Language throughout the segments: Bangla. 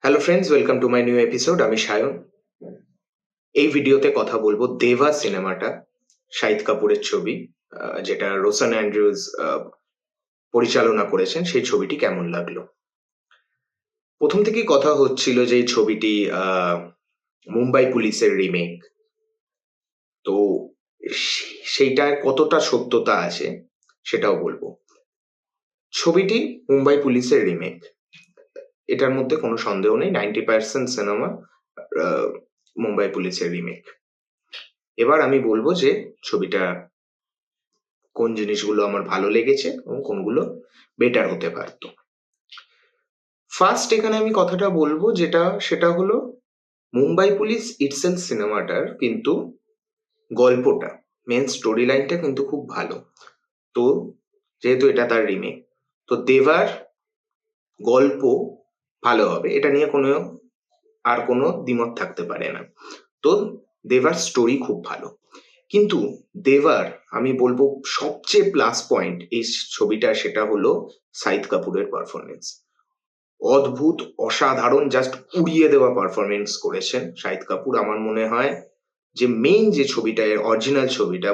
Hello friends, welcome to my new episode. আমি সায়ন। এই ভিডিওতে কথা বলবো দেবা সিনেমাটা, শাহিদ কাপুরের ছবি, যেটা রোশন অ্যান্ড্রিউজ পরিচালনা করেছেন। সেই ছবিটি কেমন লাগলো? প্রথম থেকেই কথা হচ্ছিল যে এই ছবিটি মুম্বাই পুলিশের রিমেক। তো সেইটার কতটা সত্যতা আছে সেটাও বলবো। ছবিটি মুম্বাই পুলিশের রিমেক, এটার মধ্যে কোনো সন্দেহ নেই। 90% সিনেমা মুম্বাই পুলিশের রিমেক। এবার আমি বলবো যে ছবিটা কোন জিনিসগুলো আমার ভালো লেগেছে এবং কোনগুলো বেটার হতে পারতো। ফার্স্ট এখানে আমি কথাটা বলবো সেটা হলো মুম্বাই পুলিশ ইটসেলফ সিনেমাটার কিন্তু গল্পটা, মেন স্টোরি লাইনটা কিন্তু খুব ভালো। তো যেহেতু এটা তার রিমেক, তো দেবার গল্প ভালো হবে, এটা নিয়ে কোনো দ্বিমত থাকতে পারে না। তো দেবার স্টোরি খুব ভালো, কিন্তু দেবার আমি বলবো সবচেয়ে প্লাস পয়েন্ট এই ছবিটা, সেটা হলো শাহিদ কাপুরের পারফরমেন্স। অদ্ভুত, অসাধারণ, জাস্ট উড়িয়ে দেওয়া পারফরমেন্স করেছেন শাহিদ কাপুর। আমার মনে হয় যে মেইন যে ছবিটা, অরিজিনাল ছবিটা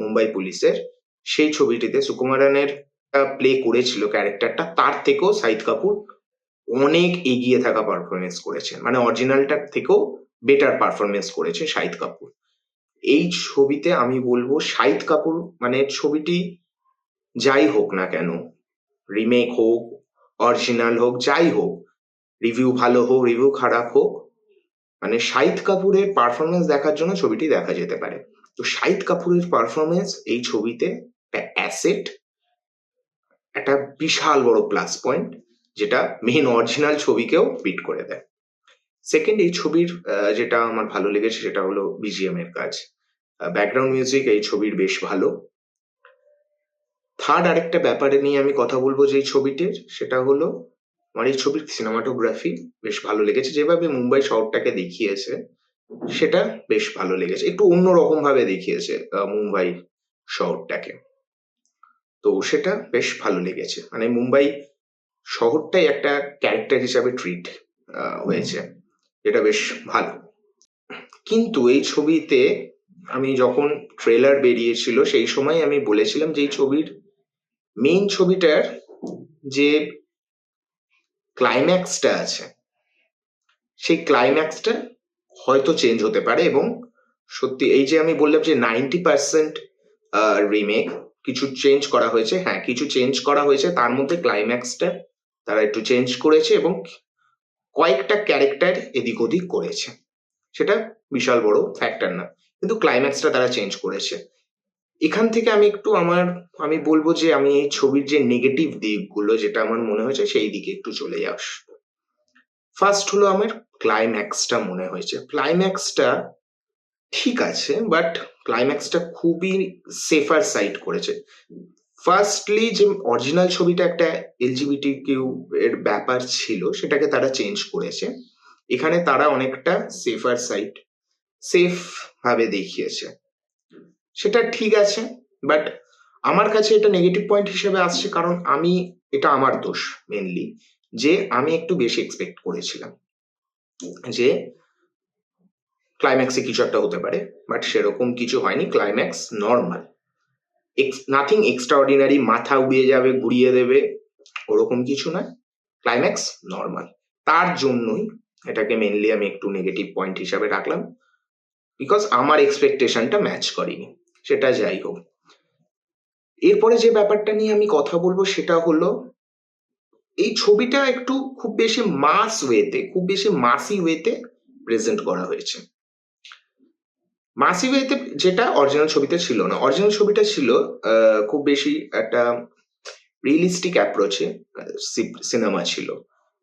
মুম্বাই পুলিশের, সেই ছবিটিতে সুকুমারানের প্লে করেছিল ক্যারেক্টারটা, তার থেকেও শাহিদ কাপুর অনেক এগিয়ে থাকা পারফরমেন্স করেছেন, মানে অরিজিনালটার থেকেও বেটার পারফরমেন্স করেছে শাহিদ কাপুর এই ছবিতে। আমি বলবো শাহিদ কাপুর, মানে ছবিটি যাই হোক না কেন, রিমেক হোক, অরিজিনাল হোক, যাই হোক, রিভিউ ভালো হোক, রিভিউ খারাপ হোক, মানে শাহিদ কাপুরের পারফরমেন্স দেখার জন্য ছবিটি দেখা যেতে পারে। তো শাহিদ কাপুরের পারফরমেন্স এই ছবিতে একটা অ্যাসেট, একটা বিশাল বড় প্লাস পয়েন্ট, যেটা মেন অরিজিনাল ছবিকেও বিট করে দেয়। সেকেন্ড, এই ছবির যেটা আমার ভালো লেগেছে সেটা হলো বিজিএম এর কাজ, ব্যাকগ্রাউন্ড মিউজিক এই ছবির বেশ ভালো। থার্ড আরেকটা ব্যাপারে নিয়ে আমি কথা বলবো যে এই ছবিটির, সেটা হলো আমার এই ছবির সিনেমাটোগ্রাফি বেশ ভালো লেগেছে। যেভাবে মুম্বাই শহরটাকে দেখিয়েছে সেটা বেশ ভালো লেগেছে, একটু অন্যরকম ভাবে দেখিয়েছে মুম্বাই শহরটাকে। তো সেটা বেশ ভালো লেগেছে, মানে মুম্বাই শহরটাই একটা ক্যারেক্টার হিসাবে ট্রিট হয়েছে, যেটা বেশ ভালো। কিন্তু এই ছবিতে আমি যখন ট্রেলার বেরিয়েছিল সেই সময় আমি বলেছিলাম যে এই ছবিটার যে ক্লাইম্যাক্সটা আছে, সেই ক্লাইম্যাক্সটা হয়তো চেঞ্জ হতে পারে। এবং সত্যি এই যে আমি বললাম যে 90% রিমেক, কিছু চেঞ্জ করা হয়েছে, হ্যাঁ কিছু চেঞ্জ করা হয়েছে, তার মধ্যে ক্লাইম্যাক্সটা তারা একটু চেঞ্জ করেছে এবং কয়েকটা ক্যারেক্টার এদিক ওদিক করেছে, সেটা বিশাল বড় ফ্যাক্টর না, কিন্তু ক্লাইম্যাক্সটা তারা চেঞ্জ করেছে। এখান থেকে আমি বলবো যে আমি এই ছবির যে নেগেটিভ দিকগুলো, যেটা আমার মনে হয়েছে সেই দিকে একটু চলে আসবো। ফার্স্ট হলো আমার ক্লাইম্যাক্সটা মনে হয়েছে, ক্লাইম্যাক্সটা ঠিক আছে, বাট ক্লাইম্যাক্সটা খুবই সেফার সাইড করেছে। ফার্স্টলি যে অরিজিনাল ছবিটা একটা এলজিবিটি কিউ এর ব্যাপার ছিল, সেটাকে তারা চেঞ্জ করেছে। এখানে তারা অনেকটা সেফার সাইড, সেফ ভাবে দেখিয়েছে, সেটা ঠিক আছে। বাট আমার কাছে এটা নেগেটিভ পয়েন্ট হিসেবে আসছে, কারণ এটা আমার দোষ মেনলি, যে আমি একটু বেশি এক্সপেক্ট করেছিলাম যে ক্লাইম্যাক্সে কিছু একটা হতে পারে, বাট সেরকম কিছু হয়নি। Climax normal, nothing extra ordinary, মাথা উড়িয়ে যাবে, ঘুরিয়ে দেবে, ওরকম কিছু না। ক্লাইম্যাক্স নর্মাল, তার জন্যই এটাকে মেনলি আমি একটু নেগেটিভ পয়েন্ট হিসাবে রাখলাম, বিকজ আমার এক্সপেকটেশনটা ম্যাচ করেনি। সেটা যাই হোক, এরপরে যে ব্যাপারটা নিয়ে আমি কথা বলবো সেটা হলো এই ছবিটা একটু খুব বেশি খুব বেশি মাসি ওয়েতে প্রেজেন্ট করা হয়েছে। মাসি ওয়েতে, যেটা অরিজিনাল ছবিতে ছিল না। অরিজিনাল ছবিটা ছিল খুব বেশি একটা রিয়েলিস্টিক অ্যাপ্রোচে সিনেমা ছিল,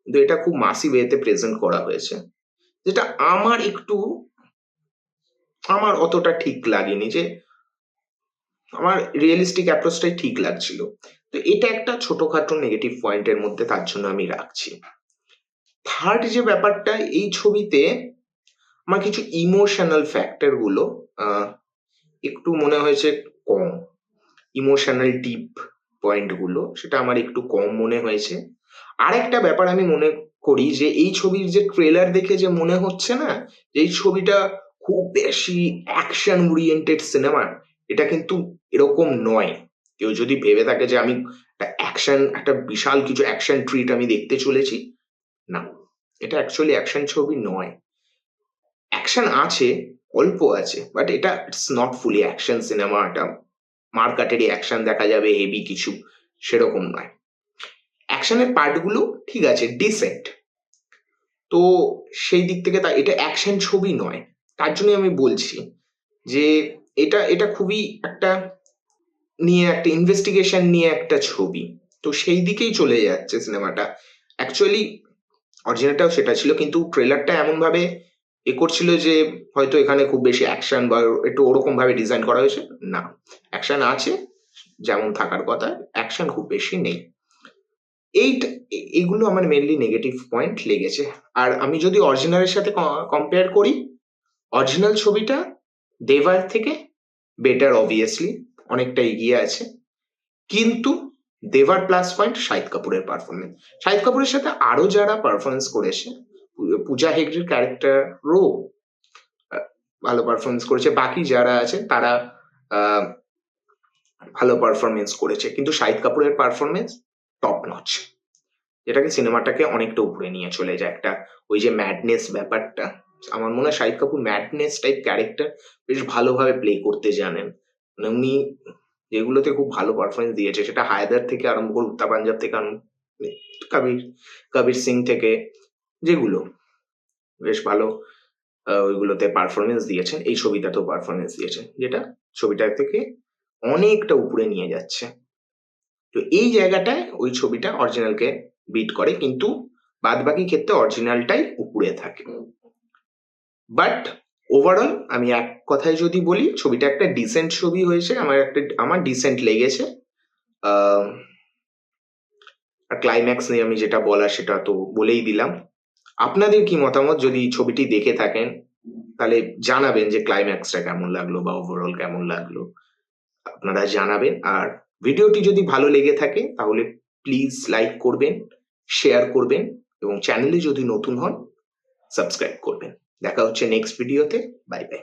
কিন্তু এটা খুব মাসি ওয়েতে প্রেজেন্ট করা হয়েছে, যেটা আমার অতটা ঠিক লাগেনি। যে আমার রিয়েলিস্টিক অ্যাপ্রোচটাই ঠিক লাগছিল। তো এটা একটা ছোটখাটো নেগেটিভ পয়েন্টের মধ্যে, তার জন্য আমি রাখছি। থার্ড যে ব্যাপারটা, এই ছবিতে আমার কিছু ইমোশনাল ফ্যাক্টর গুলো একটু মনে হয়েছে কম। ইমোশনাল ডিপ পয়েন্ট গুলো, সেটা আমার একটু কম মনে হয়েছে। আরেকটা ব্যাপার আমি মনে করি যে এই ছবির যে ট্রেলার দেখে যে মনে হচ্ছে না যে এই ছবিটা খুব বেশি অ্যাকশন ওরিয়েন্টেড সিনেমা, এটা কিন্তু এরকম নয়। কেউ যদি ভেবে থাকে যে আমি একটা বিশাল কিছু অ্যাকশন ট্রিট আমি দেখতে চলেছি, না, এটা অ্যাকচুয়ালি অ্যাকশন ছবি নয়। অ্যাকশন আছে, অল্প আছে, বাট এটা ইটস নট ফুলি অ্যাকশন সিনেমা। এটা মারকাটেরই অ্যাকশন দেখা যাবে, হেভি কিছু সেরকম নয়। অ্যাকশনের পার্টগুলো ঠিক আছে, ডিসেন্ট। তো সেই দিক থেকে এটা অ্যাকশন ছবি নয়। তার জন্যই আমি বলছি যে এটা এটা খুবই একটা একটা ইনভেস্টিগেশন নিয়ে একটা ছবি। তো সেই দিকেই চলে যাচ্ছে সিনেমাটা। অ্যাকচুয়ালি অরিজিনালটাও সেটা ছিল, কিন্তু ট্রেলারটা এমন ভাবে করছিল যে হয়তো এখানে খুব বেশি অ্যাকশন বা একটু ওরকম ভাবে ডিজাইন করা হয়েছে। না, অ্যাকশন আছে যেমন থাকার কথা, অ্যাকশন খুব বেশি নেই। এইগুলো আমার মেনলি নেগেটিভ পয়েন্ট লেগেছে। আর আমি যদি অরিজিনালের সাথে কম্পেয়ার করি, অরিজিনাল ছবিটা দেভার থেকে বেটার, অবভিয়াসলি অনেকটা এগিয়ে আছে। কিন্তু দেভার প্লাস পয়েন্ট শাহিদ কাপুরের পারফরমেন্স। শাহিদ কাপুরের সাথে আরো যারা পারফরমেন্স করেছে, পূজা হেগড়ের ক্যারেক্টারও ভালো পারফরমেন্স করেছে, বাকি যারা আছে তারা ভালো পারফরমেন্স করেছে, কিন্তু শাহিদ কাপুরের পারফরমেন্স টপ নচ, যেটাকে সিনেমাটাকে অনেকটা উপরে নিয়ে চলে যায়। একটা ওই যে ম্যাডনেস ব্যাপারটা, আমার মনে হয় Shahid Kapoor madness type character বেশ ভালোভাবে প্লে করতে জানেন। মানে উনি যেগুলোতে খুব ভালো পারফরমেন্স দিয়েছে, সেটা হায়দার থেকে আরম্ভ করে উত্তর পাঞ্জাব থেকে কবির কবির সিং থেকে, যেগুলো বেশ ভালো ওইগুলোতে পারফরমেন্স দিয়েছেন, এই ছবিটাতেও পারফরমেন্স দিয়েছেন, যেটা ছবিটা থেকে অনেকটা উপরে নিয়ে যাচ্ছে। তো এই জায়গাটায় ওই ছবিটা অরিজিনালকে বিট করে, কিন্তু বাদ বাকি ক্ষেত্রে অরিজিনালটাই উপরে থাকে। বাট ওভারঅল আমি এক কথায় যদি বলি, ছবিটা একটা ডিসেন্ট ছবি হয়েছে, আমার ডিসেন্ট লেগেছে। আর ক্লাইম্যাক্স নিয়ে আমি যেটা বলার সেটা তো বলেই দিলাম। আপনাদের কি মতামত? যদি ছবিটি দেখে থাকেন তাহলে জানাবেন যে ক্লাইম্যাক্সটা কেমন লাগলো বা ওভারঅল কেমন লাগলো, আপনারা জানাবেন। আর ভিডিওটি যদি ভালো লেগে থাকে তাহলে প্লিজ লাইক করবেন, শেয়ার করবেন, এবং চ্যানেলে যদি নতুন হন সাবস্ক্রাইব করবেন। দেখা হচ্ছে নেক্সট ভিডিওতে। Bye bye.